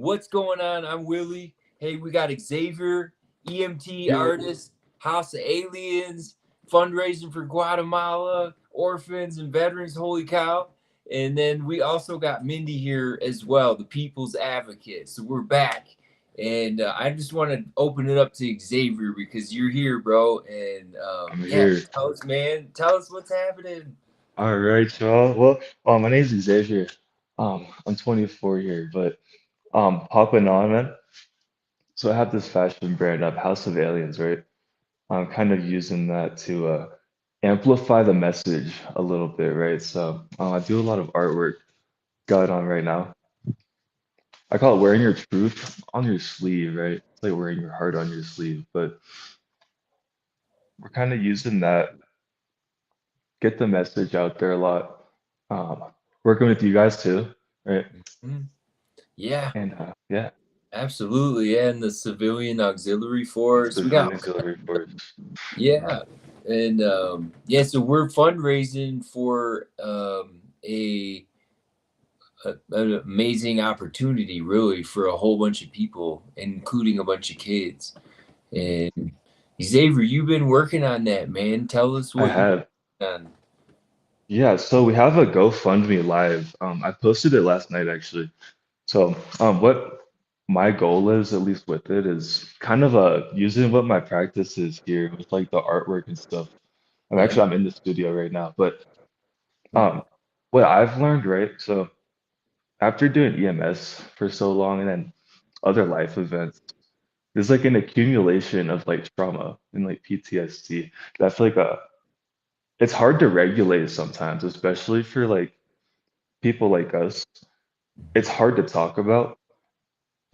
What's going on? I'm Willy. Hey, we got Xavier, EMT artist, House of Aliens, fundraising for Guatemala, orphans and veterans. Holy cow. And then we also got Mindy here as well, the people's advocate. So we're back. And I just want to open it up to Xavier because you're here, bro. And I'm here. tell us, man. Tell us what's happening. All right, y'all. My name's Xavier. I'm 24 here, but popping on, man. So I have this fashion brand up, House of Aliens, right? I'm kind of using that to amplify the message a little bit, right? So I do a lot of artwork going on right now. I call it wearing your truth on your sleeve, right? It's like wearing your heart on your sleeve, but we're kind of using that, get the message out there a lot. Um, Working with you guys too, right? Mhm. Yeah. And yeah, Absolutely, yeah, and the civilian auxiliary force. We civilian got auxiliary force. yeah, and yeah, so we're fundraising for an amazing opportunity, really, for a whole bunch of people, including a bunch of kids. And Xavier, you've been working on that, man. Tell us I what you've have. been on. Yeah, so we have a GoFundMe live. I posted it last night actually. So what my goal is, at least with it, is kind of using what my practice is here with like the artwork and stuff. Yeah. I'm in the studio right now, but um what I've learned, right? So after doing EMS for so long and then other life events, there's like an accumulation of like trauma and like PTSD. That's like it's hard to regulate sometimes, especially for like people like us. It's hard to talk about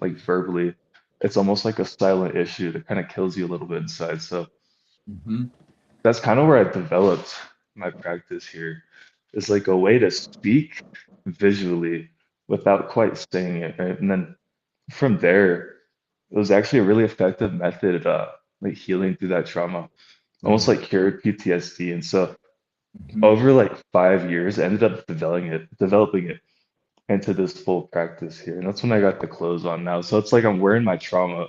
like verbally. It's almost like a silent issue that kind of kills you a little bit inside. So Hmm. that's kind of where I developed my practice here. It's like a way to speak visually without quite saying it, right? And then from there, it was actually a really effective method like healing through that trauma, almost like cured PTSD. And so Hmm. over like 5 years, I ended up developing it into this full practice here. And that's when I got the clothes on now. So it's like I'm wearing my trauma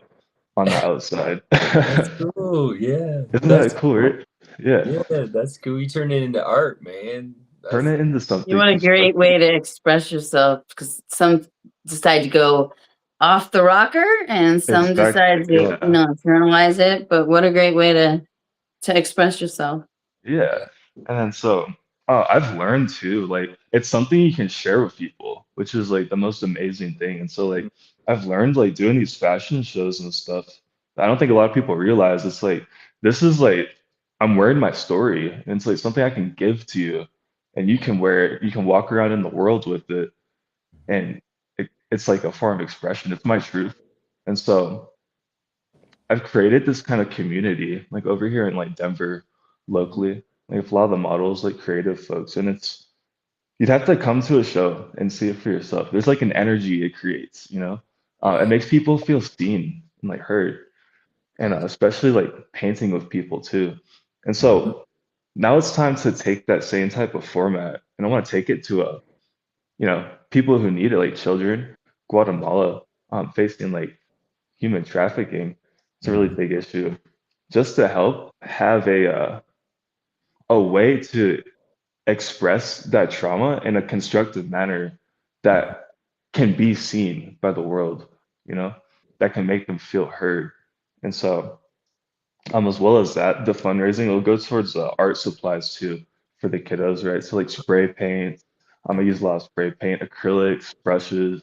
on the outside. That's cool. Yeah, Isn't that's that cool, cool. right? Yeah. Yeah, that's cool. You turn it into art, man. Turn That's it into You something want a great constructive. way to express yourself because some decide to go off the rocker and some Exactly. decide to, Yeah. internalize it. But what a great way to express yourself. Yeah. And then so I've learned too, like it's something you can share with people, which is like the most amazing thing. And so like I've learned like doing these fashion shows and stuff. I don't think a lot of people realize it's like this is like I'm wearing my story and it's like something I can give to you and you can wear it, you can walk around in the world with it and it's like a form of expression. It's my truth. And so I've created this kind of community, like over here in like Denver, locally. Like a lot of the models, like creative folks, and it's you'd have to come to a show and see it for yourself. There's like an energy it creates, you know. It yeah. makes people feel seen and like heard, and especially like painting with people too. And Mhm. so now it's time to take that same type of format, and I want to take it to people who need it, like children, Guatemala, facing like human trafficking. It's a really Mhm. big issue. Just to help have a way to express that trauma in a constructive manner Mhm. that can be seen by the world, you know, that can make them feel heard. And so, as well as that, the fundraising will go towards art supplies too for the kiddos, right? So like spray paint. I use a lot of spray paint, acrylics, brushes,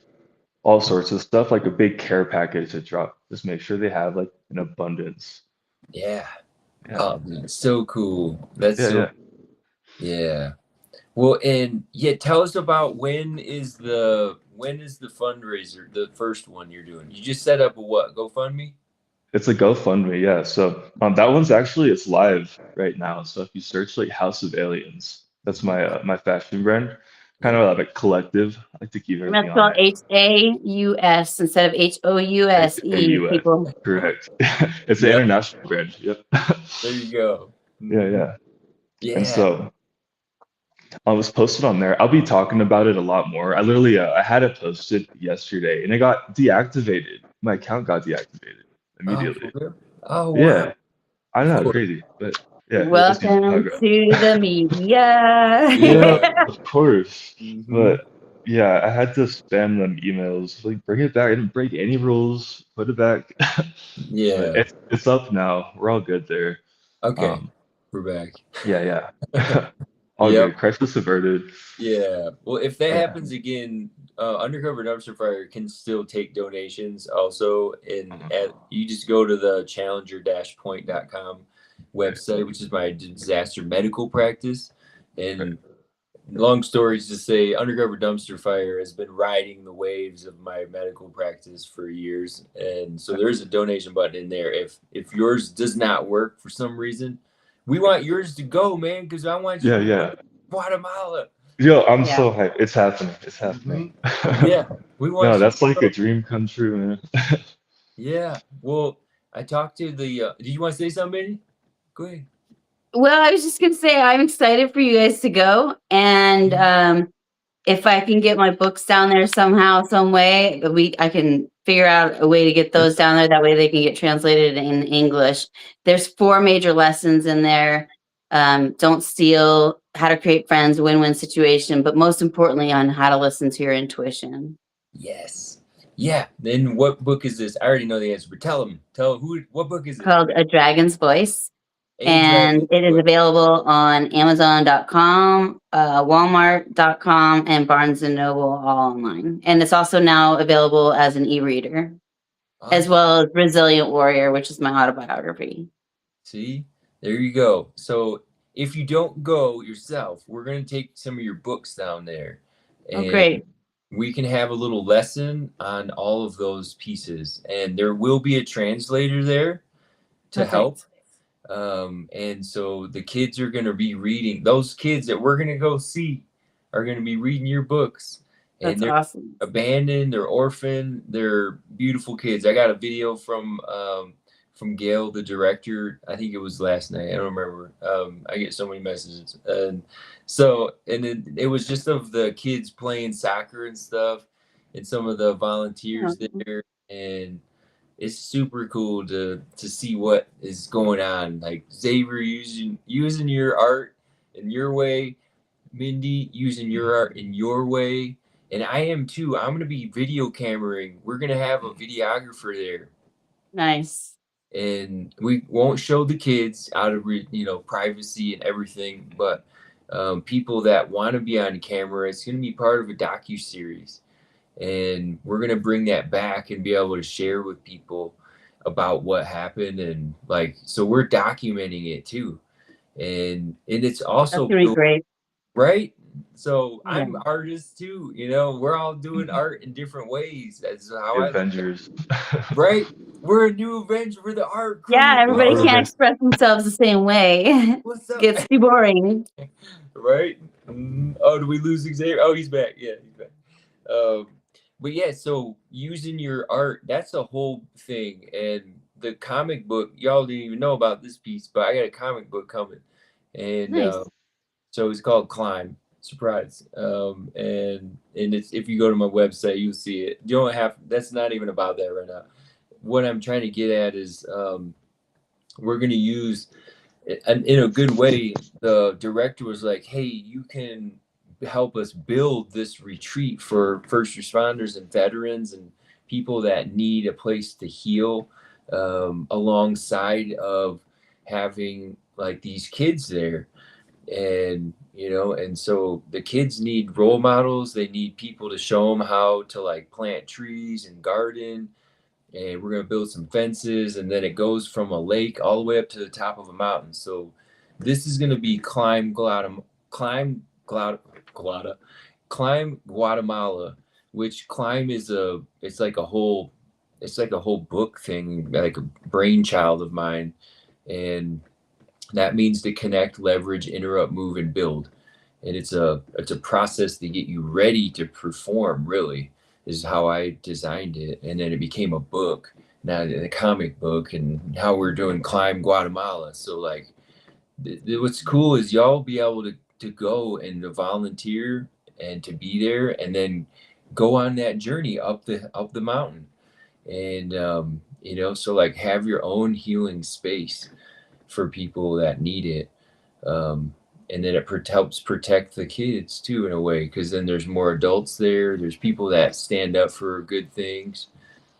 all sorts of stuff, like a big care package to drop. Just make sure they have like an abundance. Yeah. Yeah, Oh, man, so cool. That's yeah, so yeah. yeah. Well, and yeah, tell us about when is the fundraiser, the first one you're doing? You just set up a what? GoFundMe? It's a GoFundMe, yeah. So that one's actually it's live right now. So if you search like House of Aliens, that's Mhm. my fashion brand, kind Yep. of like a collective. I like to keep I'm gonna everything on spell there. HAUS instead of HOUSE. AUS, People, correct. It's an Yep. international brand. Yep. There you go. Yeah, Mhm. yeah. And Yeah. so was posted on there. I'll be talking about it a lot more. I literally I had it posted yesterday and it got deactivated. My account got deactivated Oh, for immediately. real? Oh, wow. Yeah, I Of know, course. crazy, but yeah, that's usually how it Welcome goes. to the Yeah, media. of course. Hmm. But yeah, I had to spam them emails, like bring it back. I didn't break any rules, put it back. But Yeah. it's up now. We're all good there. Okay. Um, We're back. yeah, yeah. All Yep. good. Crisis averted. Yeah. Well, if that Yeah. happens again, Undercover Dumpster Fire can still take donations also. And you just go to the challenger-point.com website, which is my disaster medical practice. And long stories to say, Undercover Dumpster Fire has been riding the waves of my medical practice for years. And so there's a donation button in there. If yours does not work for some reason, we want yours to go, man, because I want you Yeah, to go yeah. to Guatemala. Yo, I'm Yeah. so hyped. It's happening. It's Mhm. happening. Yeah, we want No, you that's to like go. a dream come true, man. Yeah. Well, I talked to the. Did you want to say something, Benny? Go ahead. Well, I was just gonna say I'm excited for you guys to go, and if I can get my books down there somehow, some way, I can figure out a way to get those down there. That way, they can get translated in English. There's 4 major lessons in there. Don't steal, how to create friends, win-win situation, but most importantly, on how to listen to your intuition. Yes. Yeah. Then what book is this? I already know the answer, but tell them. Tell who. What book is it? Called A Dragon's Voice. A And Dragon it is Book. available on Amazon.com, Walmart.com, and Barnes and Noble all online. And it's also now available as an e-reader, as well as Resilient Warrior, which is my autobiography. See, there you go. So if you don't go yourself, we're gonna take some of your books down there, Oh, and great. we can have a little lesson on all of those pieces. And there will be a translator there to help. Perfect. And so the kids are going to be reading, those kids that we're going to go see are going to be reading your books. And That's they're awesome. abandoned, they're orphaned, they're beautiful kids. I got a video from Gail, the director. I think it was last night. I don't remember. I get so many messages. And then it was just of the kids playing soccer and stuff, and some of the volunteers there. And it's super cool to see what is going on. Like Xavier using your art in your way, Mindy using your art in your way, and I am too. I'm gonna be video cameraing. We're gonna have a videographer there, Nice. and we won't show the kids out of privacy and everything, but people that want to be on camera, it's gonna be part of a docu-series, and we're going to bring that back and be able to share with people about what happened. And like, so we're documenting it too, and it's That's also really great. right. So Yeah. I'm artist too, we're all doing art in different ways. That's how I look at Avengers. it. Right, we're a new Avenger for the art crew. Yeah, everybody Love can't it. express themselves the same way. What's up? Gets too boring. Right. Oh, did we lose Xavier? Oh, he's back. Yeah, he's back. But yeah, so using your art, that's a whole thing. And the comic book, y'all didn't even know about this piece, but I got a comic book coming. And Nice. so it's called Climb. Surprise. And it's, if you go to my website, you'll see it. You don't have, that's not even about that right now. What I'm trying to get at is we're going to use, in a good way, the director was like, hey, you can help us build this retreat for first responders and veterans and people that need a place to heal, alongside of having like these kids there. And and so the kids need role models, they need people to show them how to like plant trees and garden, and we're going to build some fences, and then it goes from a lake all the way up to the top of a mountain. So this is going to be climb Guatemala, which climb is it's like a whole book thing, like a brainchild of mine. And that means to connect, leverage, interrupt, move, and build. And it's a process to get you ready to perform, really, is how I designed it. And then it became a book, now a comic book, and how we're doing Climb Guatemala. So like what's cool is y'all be able to to go and to volunteer and to be there, and then go on that journey up the mountain. And so like have your own healing space for people that need it. And then it helps protect the kids too in a way, because then there's more adults there, there's people that stand up for good things,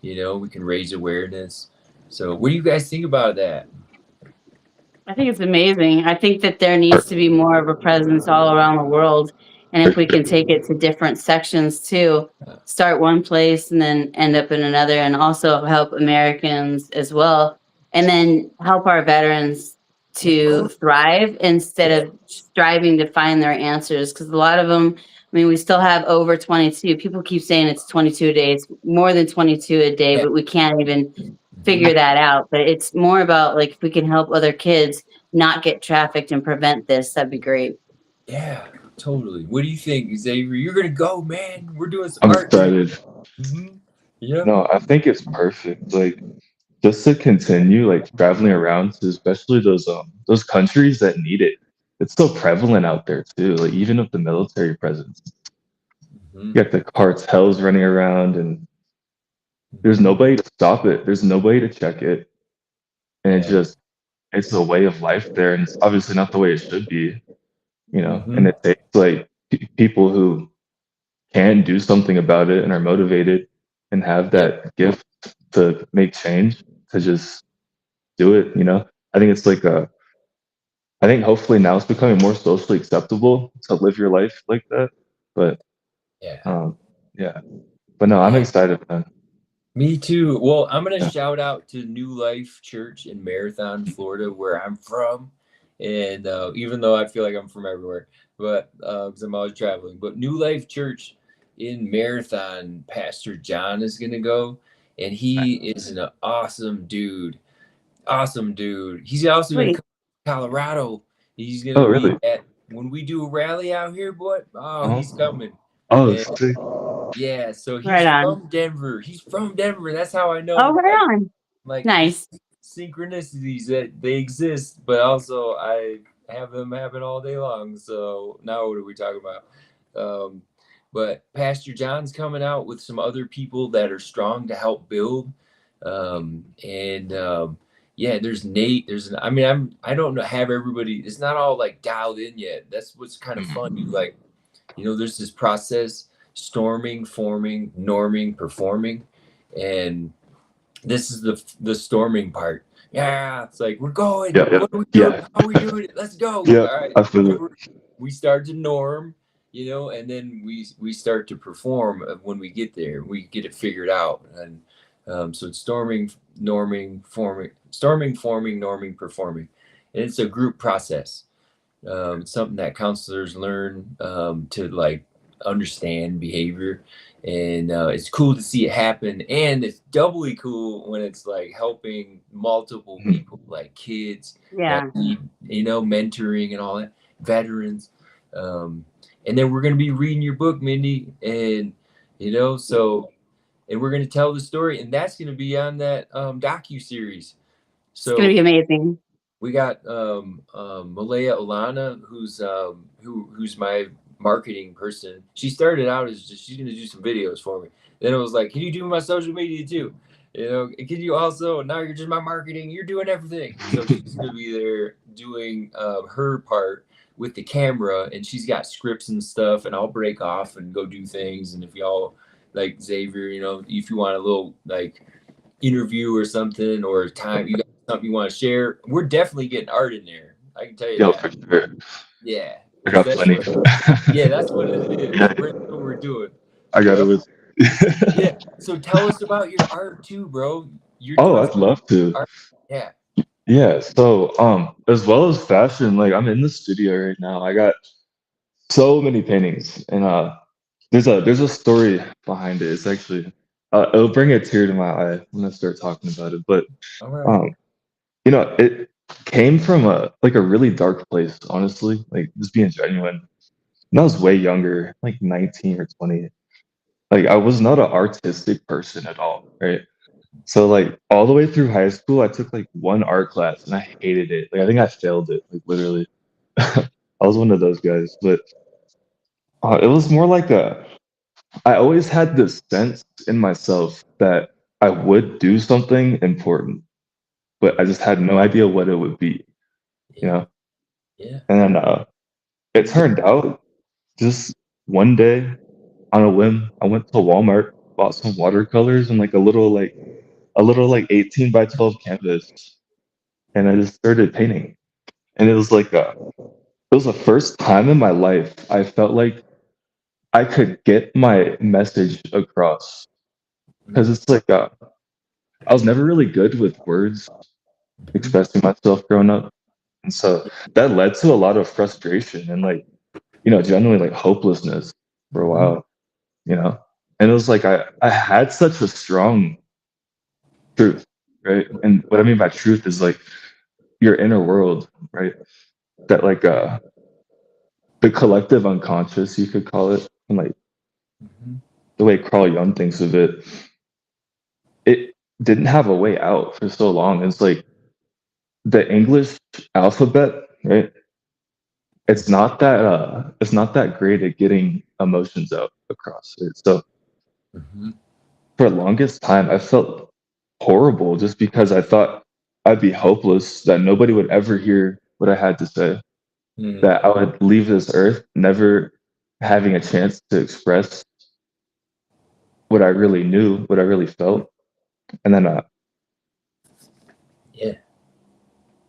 we can raise awareness. So what do you guys think about that? I think it's amazing. I think that there needs to be more of a presence all around the world. And if we can take it to different sections too, start one place and then end up in another, and also help Americans as well. And then help our veterans to thrive instead of striving to find their answers. Because a lot of them, I mean, we still have over 22. People keep saying it's 22 days, more than 22 a day, but we can't even figure that out. But it's more about like if we can help other kids not get trafficked and prevent this, that'd be great. Yeah, totally. What do you think, Xavier? You're gonna go, man. We're doing some I'm art. excited. Mm-hmm. Yeah. No, I think it's perfect. Like just to continue like traveling around to especially those countries that need it. It's so prevalent out there too. Like even with the military presence, Mm-hmm. you got the cartels running around, and there's nobody to stop it. There's nobody to check it, and it's a way of life there, and it's obviously not the way it should be, Mm-hmm. And it takes like people who can do something about it and are motivated and have that gift to make change, to just do it. I think it's like I think hopefully now it's becoming more socially acceptable to live your life like that. But yeah. But no, I'm excited, man. Me too. Well, I'm going to shout out to New Life Church in Marathon, Florida, where I'm from. And even though I feel like I'm from everywhere, but because I'm always traveling, but New Life Church in Marathon, Pastor John is going to go. And he is an awesome dude. Awesome dude. He's also in Colorado. He's going to really? be at, when we do a rally out here, boy. Oh, he's coming. Oh, and, sick. yeah, so he's Right on. from Denver. He's from Denver. That's how I know. Oh, right on. Like Nice. synchronicities that they exist, but also I have them happen all day long. So now what are we talking about? But Pastor John's coming out with some other people that are strong to help build. Yeah, there's Nate. I don't know, have everybody. It's not all like dialed in yet. That's what's kind of fun. There's this process: storming, forming, norming, performing, and this is the storming part. Yeah, it's like we're going. Yeah. What are we doing? How are we doing it? Let's go. Yeah, all right. I feel it. We start to norm, and then we start to perform when we get there. We get it figured out, and so it's storming, norming, forming, norming, performing, and it's a group process. It's something that counselors learn to like understand behavior, and it's cool to see it happen. And it's doubly cool when it's like helping multiple people, like kids that need, mentoring and all that, veterans. And then we're going to be reading your book, Mindy, and and we're going to tell the story, and that's going to be on that docu-series. So it's going to be amazing. We got Malaya Olana, who's my marketing person. She started out as she's going to do some videos for me. Then it was like, can you do my social media too? Can you also, now you're just my marketing, you're doing everything. So she's going to be there doing her part with the camera, and she's got scripts and stuff, and I'll break off and go do things. And if y'all like Xavier, if you want a little like interview or something, or time, you got something you want to share, we're definitely getting art in there. I can tell you that. For sure. Yeah. I got plenty. That's what it is. That's what we're doing. I got it with. Yeah. So tell us about your art too, bro. I'd love to. Art. Yeah. Yeah. So, as well as fashion, like I'm in the studio right now. I got so many paintings, and there's a story behind it. It's actually it'll bring a tear to my eye when I start talking about it. But All right. it came from a really dark place, honestly. Like just being genuine. And I was way younger, like 19 or 20. Like I was not an artistic person at all, right? So like all the way through high school, I took like one art class and I hated it. Like I think I failed it, like literally. I I was one of those guys, but it was more like I always had this sense in myself that I would do something important, but I just had no idea what it would be, you know? Yeah. And then it turned out just one day on a whim, I went to Walmart, bought some watercolors and like a little like 18 by 12 canvas, and I just started painting. And it was like it was the first time in my life I felt like I could get my message across because it's like I was never really good with words expressing myself growing up, and so that led to a lot of frustration and like genuinely like hopelessness for a while, you know. And it was like I had such a strong truth, right? And what I mean by truth is like your inner world, right? That like the collective unconscious, you could call it, and like the way Carl Jung thinks of it, it didn't have a way out for so long. It's like the English alphabet, right? It's not that great at getting emotions out across. Right? So for the longest time, I felt horrible just because I thought I'd be hopeless, that nobody would ever hear what I had to say, that I would leave this earth never having a chance to express what I really knew, what I really felt. And then Yeah.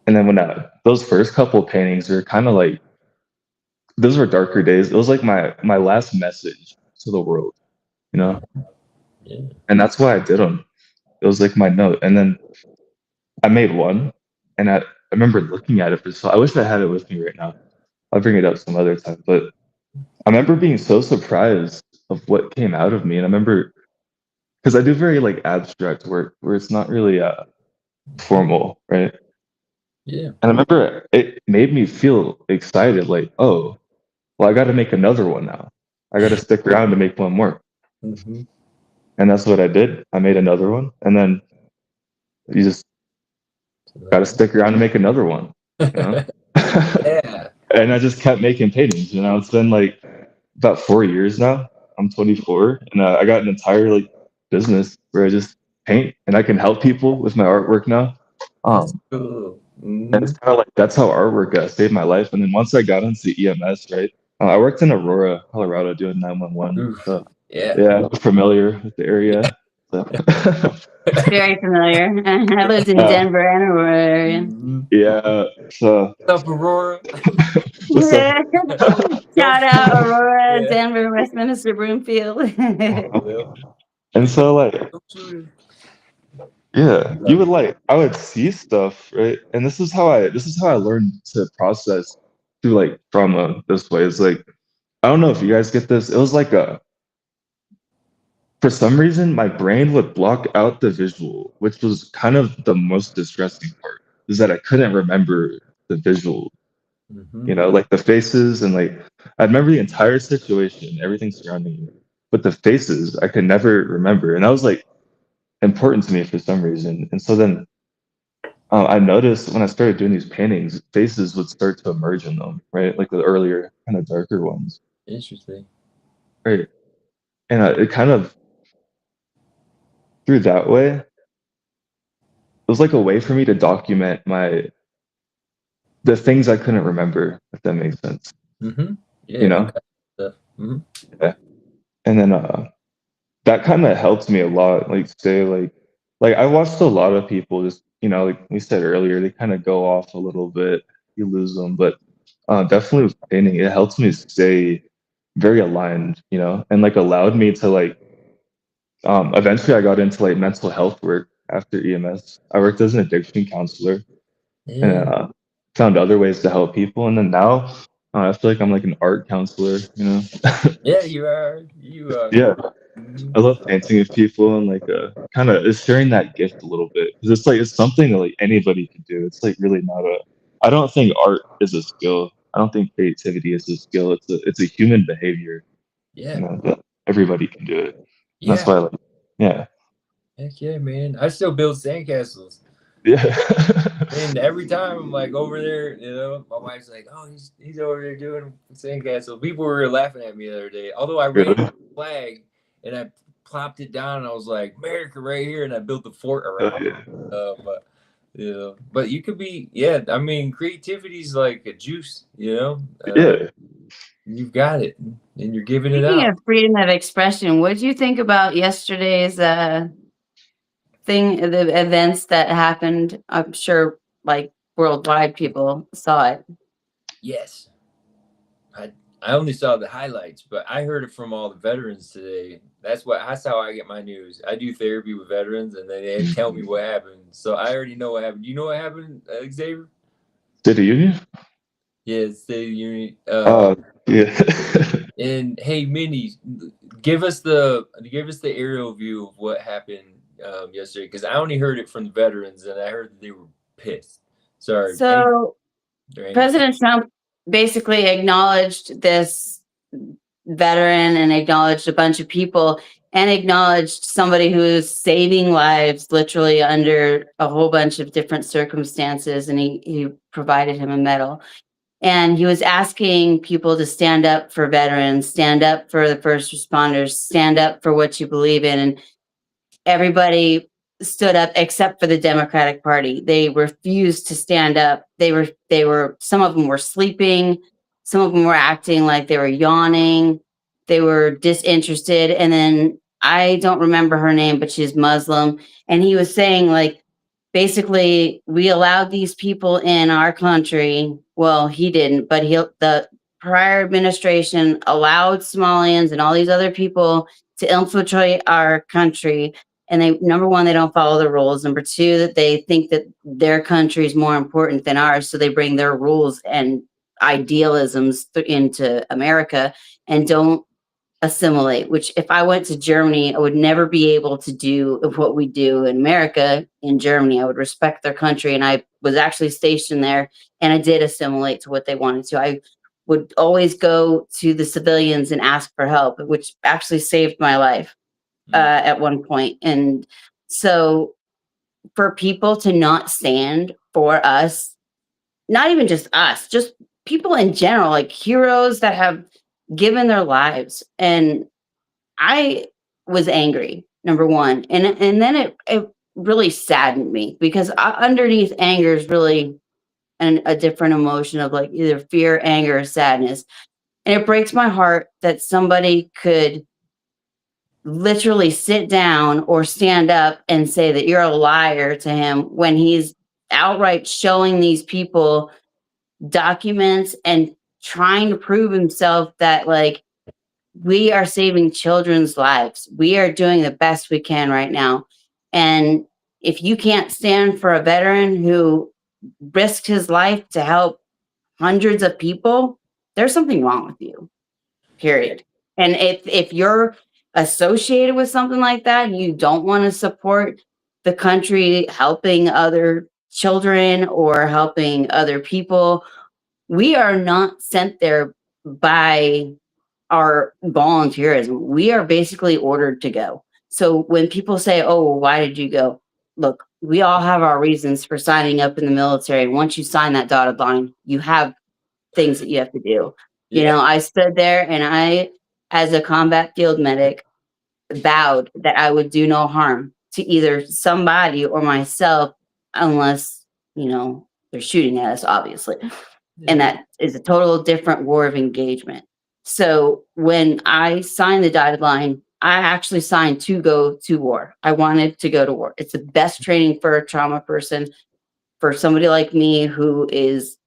and then when those first couple of paintings were kind of like, those were darker days. It was like my last message to the world, you know? Yeah. And that's why I did them. It was like my note. And then I made one, and I remember looking at it for so. I wish I had it with me right now. I'll bring it up some other time. But I remember being so surprised of what came out of me. And I remember because I do very like abstract work where it's not really formal, right? Yeah. And I remember it made me feel excited, like, oh, well, I got to make another one now. I got to stick around to make one more. And that's what I did. I made another one, and then you just got to stick around to make another one. You know? Yeah. And I just kept making paintings. You know, it's been like about 4 years now. I'm 24, and I got an entire like business where I just paint, and I can help people with my artwork now. That's cool. And it's kind of like that's how artwork saved my life. And then once I got into EMS, right, I worked in Aurora, Colorado, doing 911. So Yeah. yeah, I'm familiar with the area. So. Very familiar. I lived in Denver and Aurora area. Yeah. So What's up, Aurora? what's up? Shout out Aurora, Yeah. Denver, Westminster, Broomfield. And so like yeah, you would like I would see stuff, right? And this is how I learned to process through like trauma this way. It's like I don't know if you guys get this. It was like for some reason my brain would block out the visual, which was kind of the most distressing part, is that I couldn't remember the visual. You know, like the faces and like I remember the entire situation, everything surrounding me. But the faces I could never remember. And that was like important to me for some reason. And so then I noticed when I started doing these paintings, faces would start to emerge in them, right? Like the earlier, kind of darker ones. Interesting. Right. And it kind of, through that way, it was like a way for me to document the things I couldn't remember, if that makes sense. Yeah. You know? Yeah. And then that kind of helped me a lot. Like say like I watched a lot of people just, like we said earlier, they kind of go off a little bit, you lose them. But definitely with painting, it helps me stay very aligned, and like allowed me to like eventually I got into like mental health work after EMS. I worked as an addiction counselor and found other ways to help people. And then now I feel like I'm like an art counselor, Yeah, you are. You are. Yeah. I love painting with people and like kind of it's sharing that gift a little bit because it's like it's something that like anybody can do. It's like really not a. I don't think art is a skill. I don't think creativity is a skill. It's a human behavior. Yeah. That everybody can do it. And that's why, like, yeah. Heck yeah, man. I still build sandcastles. Yeah. And every time I'm like over there, my wife's like, "Oh, he's over there doing sandcastle." People were laughing at me the other day. Although I ran Really? the flag and I plopped it down, and I was like, "America, right here," and I built the fort Oh, around. yeah. But you could be, yeah. I mean, creativity's like a juice, Yeah. You've got it, and you're giving it Speaking out. of freedom of expression, what did you think about yesterday's thing, the events that happened? I'm sure like worldwide people saw it. Yes. I only saw the highlights, but I heard it from all the veterans today. That's how I get my news. I do therapy with veterans, and they tell me what happened. So I already know what happened. Do you know what happened, Xavier? City Union? Yeah, State of the Union. Yeah. And hey, Minnie, give us the aerial view of what happened yesterday, because I only heard it from the veterans, and I heard that they were pissed. Sorry. So President Trump basically acknowledged this veteran and acknowledged a bunch of people and acknowledged somebody who's saving lives literally under a whole bunch of different circumstances, and he provided him a medal. And he was asking people to stand up for veterans, stand up for the first responders, stand up for what you believe in. And everybody stood up except for the Democratic Party. They refused to stand up. They were some of them were sleeping, some of them were acting like they were yawning, they were disinterested. And then I don't remember her name, but she's Muslim. And he was saying, like, basically, we allowed these people in our country. Well, he didn't, but the prior administration allowed Somalians and all these other people to infiltrate our country. And number one, they don't follow the rules. Number two, that they think that their country is more important than ours. So they bring their rules and idealisms into America and don't assimilate, which if I went to Germany, I would never be able to do what we do in America in Germany. I would respect their country. And I was actually stationed there, and I did assimilate to what they wanted to. I would always go to the civilians and ask for help, which actually saved my life at one point. And so for people to not stand for us, not even just us, just people in general, like heroes that have given their lives. And I was angry, number one. And then it really saddened me, because underneath anger is really a different emotion of like either fear, anger, or sadness. And it breaks my heart that somebody could literally sit down or stand up and say that you're a liar to him when he's outright showing these people documents and trying to prove himself that, like, we are saving children's lives. We are doing the best we can right now. And if you can't stand for a veteran who risked his life to help hundreds of people, there's something wrong with you, period. And if you're associated with something like that, and you don't want to support the country helping other children or helping other people, we are not sent there by our volunteerism. We are basically ordered to go. So when people say, "Oh, well, why did you go?" Look, we all have our reasons for signing up in the military. Once you sign that dotted line, you have things that you have to do. Yeah. You know, I stood there and I, as a combat field medic, vowed that I would do no harm to either somebody or myself unless, they're shooting at us, obviously. And that is a total different war of engagement. So when I signed the dotted line, I actually signed to go to war. I wanted to go to war. It's the best training for a trauma person, for somebody like me who is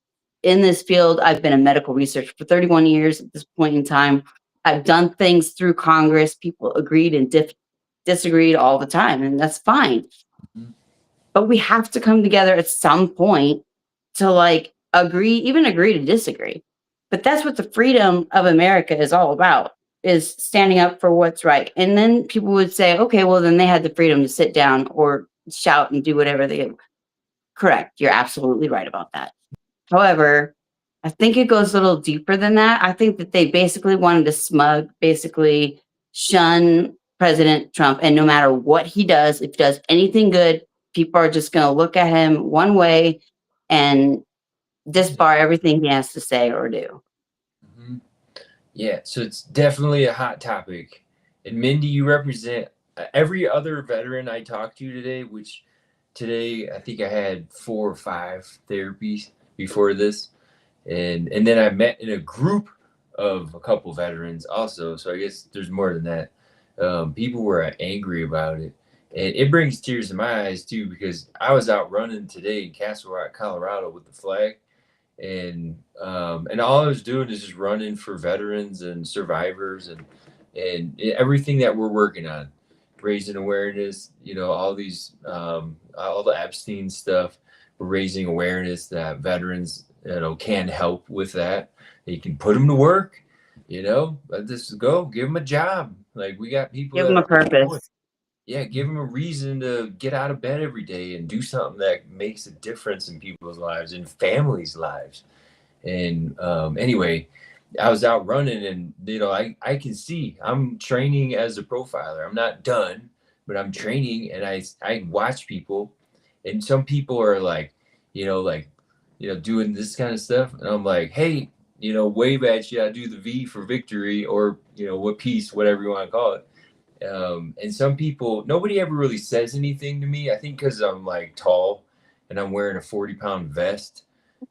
in this field. I've been a medical researcher for 31 years at this point in time. I've done things through Congress. People agreed and disagreed all the time, and that's fine. Mhm. But we have to come together at some point to agree to disagree. But that's what the freedom of America is all about, is standing up for what's right. And then people would say, okay, well, then they had the freedom to sit down or shout and do whatever they do. Correct. You're absolutely right about that. However, I think it goes a little deeper than that. I think that they basically wanted to basically shun President Trump. And no matter what he does, if he does anything good, people are just going to look at him one way and disbar everything he has to say or do. Mhm. Yeah, so it's definitely a hot topic. And Mindy, you represent every other veteran I talked to today, which today I think I had 4 or 5 therapies before this. And then I met in a group of a couple veterans also. So I guess there's more than that. People were angry about it. And it brings tears to my eyes too, because I was out running today in Castle Rock, Colorado with the flag. And all I was doing is just running for veterans and survivors and everything that we're working on, raising awareness, all these all the Epstein stuff. We're raising awareness that veterans can help with that. You can put them to work, let this go, give them a job. Like, we got people Give that him a are unemployed. purpose. Yeah, give them a reason to get out of bed every day and do something that makes a difference in people's lives and families' lives. And anyway, I was out running, and I can see I'm training as a profiler. I'm not done, but I'm training, and I watch people, and some people are like, doing this kind of stuff, and I'm like, hey, wave at you. I do the V for victory, or what peace, whatever you want to call it. And some people, nobody ever really says anything to me. I think because I'm like tall and I'm wearing a 40-pound vest,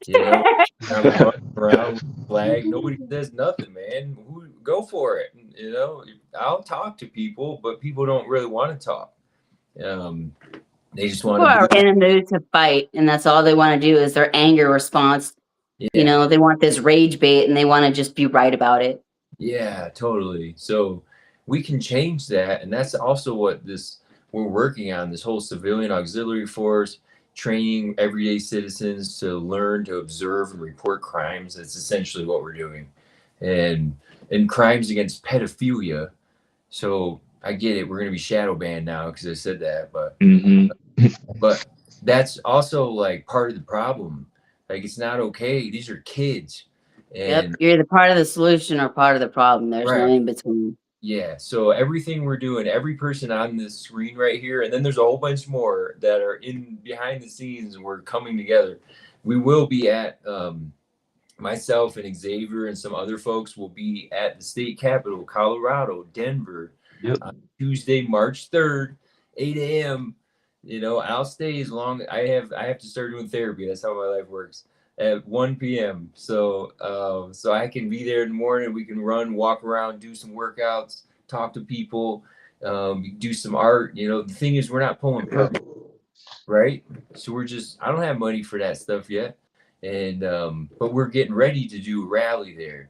I'm running around with a flag. Nobody says nothing, man. Go for it. I'll talk to people, but people don't really want to talk. They just want People are to in a mood to fight, and that's all they want to do is their anger response. Yeah. They want this rage bait, and they want to just be right about it. Yeah, totally. So we can change that. And that's also what we're working on, this whole civilian auxiliary force, training everyday citizens to learn to observe and report crimes. That's essentially what we're doing. And crimes against pedophilia. So I get it. We're going to be shadow banned now because I said that, but that's also like part of the problem. Like, it's not okay. These are kids. And Yep, you're either part of the solution or part of the problem. There's no right. in between. Yeah, so everything we're doing, every person on this screen right here, and then there's a whole bunch more that are in behind the scenes, and we're coming together. We will be at myself and Xavier and some other folks will be at the state capitol, Colorado, Denver, Yep. Tuesday, March 3rd, 8 a.m. I'll stay as long. I have to start doing therapy. That's how my life works. At 1 p.m. So I can be there in the morning. We can run, walk around, do some workouts, talk to people, do some art. The thing is, we're not pulling permits, right? So I don't have money for that stuff yet. And but we're getting ready to do a rally there.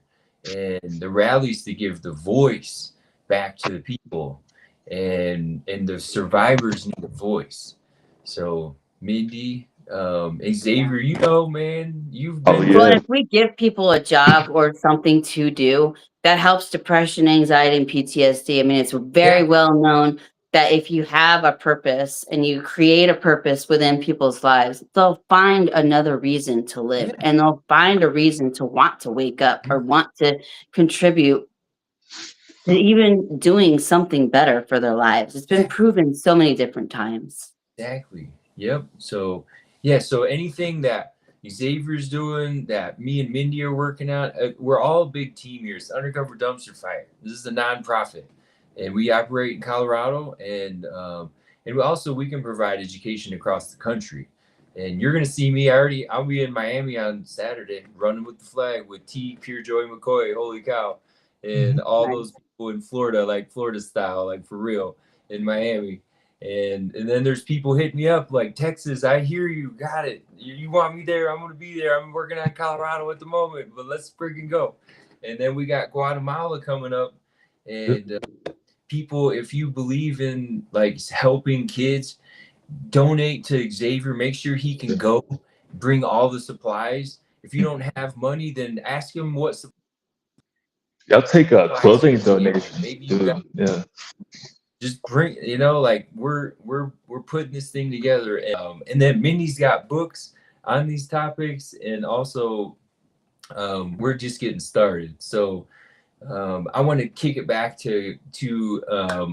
And the rally's to give the voice back to the people. And the survivors need a voice. So Mindy, Xavier, man, you've been Well, if we give people a job or something to do, that helps depression, anxiety, and PTSD. I mean, it's very well known that if you have a purpose and you create a purpose within people's lives, they'll find another reason to live, and they'll find a reason to want to wake up or want to contribute to even doing something better for their lives. It's been proven so many different times. Exactly. Yep. So so anything that Xavier's doing, that me and Mindy are working on, we're all a big team here. It's Undercover Dumpster Fire. This is a nonprofit, and we operate in Colorado, and we can provide education across the country. And you're gonna see me I'll be in Miami on Saturday, running with the flag with T, Pure Joy McCoy, holy cow, and all those people in Florida, like Florida style, like for real, in Miami. And then there's people hitting me up like, Texas, I hear you, got it. You want me there? I'm gonna be there. I'm working on Colorado at the moment, but let's freaking go. And then we got Guatemala coming up, and people, if you believe in like helping kids, donate to Xavier. Make sure he can go. Bring all the supplies. If you don't have money, then ask him what. I'll take a clothing donation. Maybe you just bring, like we're putting this thing together, and then Mindy's got books on these topics, and also we're just getting started. So I want to kick it back to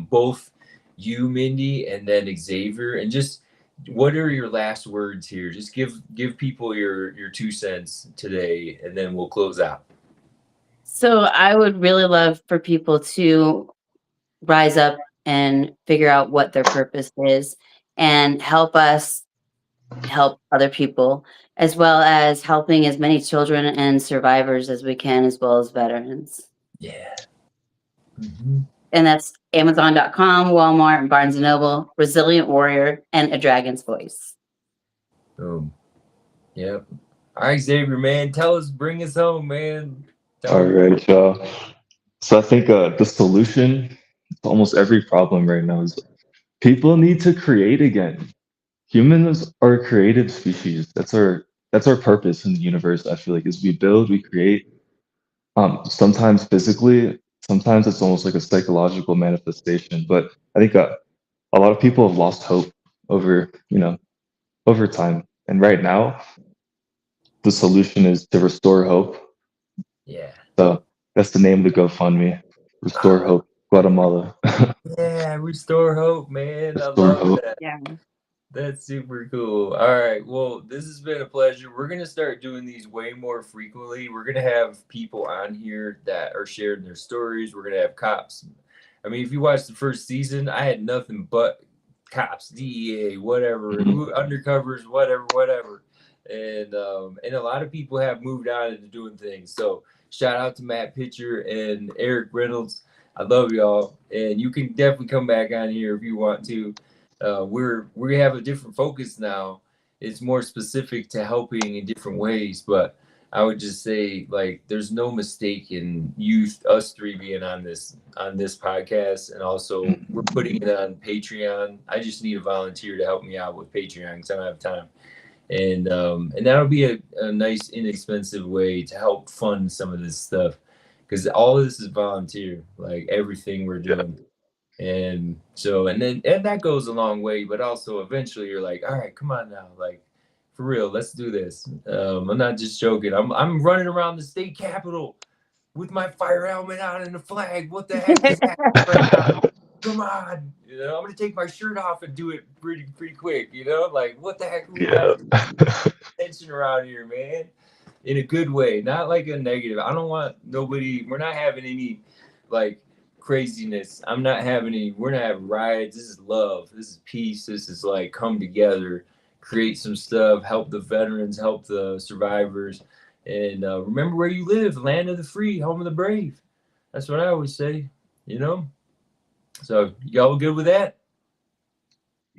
both you, Mindy, and then Xavier, and just what are your last words here? Just give people your 2 cents today, and then we'll close out. So I would really love for people to rise up and figure out what their purpose is and help us help other people, as well as helping as many children and survivors as we can, as well as veterans. Yeah. Mm-hmm. And that's Amazon.com, Walmart, and Barnes & Noble, Resilient Warrior, and A Dragon's Voice. Boom. Yep. All right, Xavier, man, bring us home, man. All right, y'all. So I think the solution to almost every problem right now is people need to create again. Humans are a creative species. That's our purpose in the universe. I feel like is we build, we create. Sometimes physically, sometimes it's almost like a psychological manifestation. But I think a lot of people have lost hope over time. And right now, the solution is to restore hope. Yeah. So that's the name of the GoFundMe. Restore Hope, Guatemala. Yeah, restore hope, man. Restore I love hope. that. Yeah. That's super cool. All right. Well, this has been a pleasure. We're going to start doing these way more frequently. We're going to have people on here that are sharing their stories. We're going to have cops. I mean, if you watch the first season, I had nothing but cops, DEA, whatever, undercovers, whatever. And a lot of people have moved on into doing things. So shout out to Matt Pitcher and Eric Reynolds. I love y'all. And you can definitely come back on here if you want to. We have a different focus now. It's more specific to helping in different ways, but I would just say, like, there's no mistake in us three being on this podcast, and also we're putting it on Patreon. I just need a volunteer to help me out with Patreon because I don't have time, and that'll be a nice, inexpensive way to help fund some of this stuff, because all of this is volunteer, like everything we're doing. And so, and that goes a long way, but also eventually you're like, all right, come on now, like, for real, let's do this. I'm not just joking. I'm running around the state capitol with my fire helmet on and a flag. What the heck is that right now? Come on, I'm gonna take my shirt off and do it pretty quick. Like, what the heck? Yeah. Tension around here, man, in a good way, not like a negative. I don't want nobody. We're not having any like craziness. We're not having riots. This is love. This is peace. This is like come together, create some stuff, help the veterans, help the survivors, and remember where you live, land of the free, home of the brave. That's what I always say, So y'all good with that?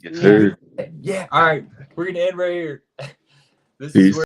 Yes, sir. Yeah. All right. We're gonna end right here. This Peace. is where